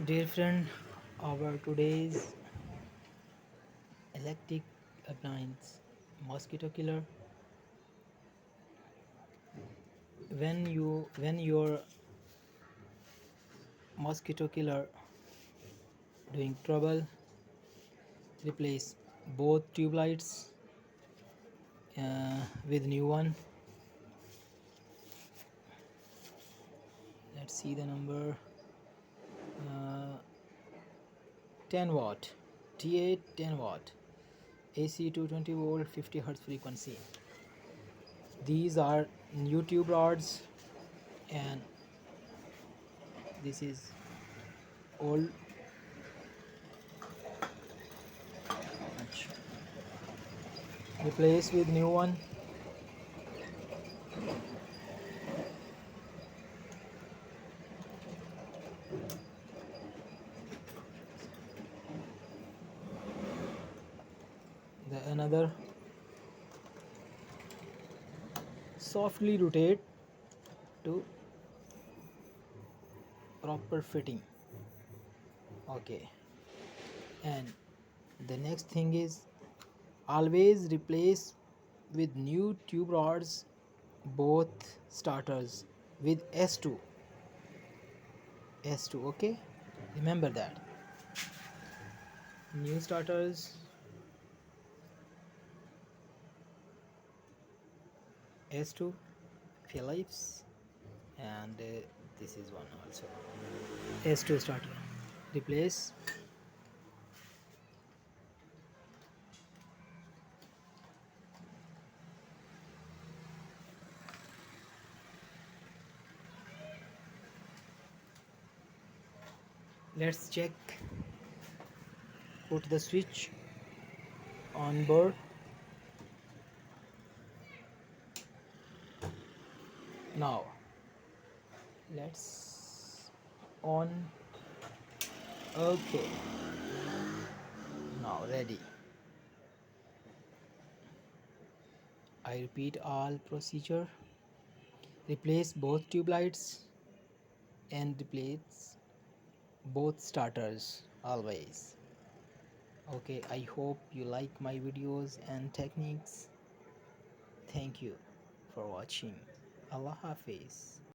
Dear friend, our today's electric appliance mosquito killer. When your mosquito killer doing trouble, replace both tube lights with new one. Let's see the number. uh, 10 watt T8 10 watt AC 220 volt 50 hertz frequency. These are new tube rods, and this is old. Replace with new one. The another. Softly rotate to proper fitting. Okay, and the next thing is always replace with new tube rods both starters with S2. Okay, remember that. New starters S2 Phillips, and this is one also S2 starter. Replace. Let's check. Put the switch on board. Now let's on. Okay, now ready. I repeat all procedure. Replace both tube lights and replace both starters always. Okay, I hope you like my videos and techniques. Thank you for watching. Allah Hafiz.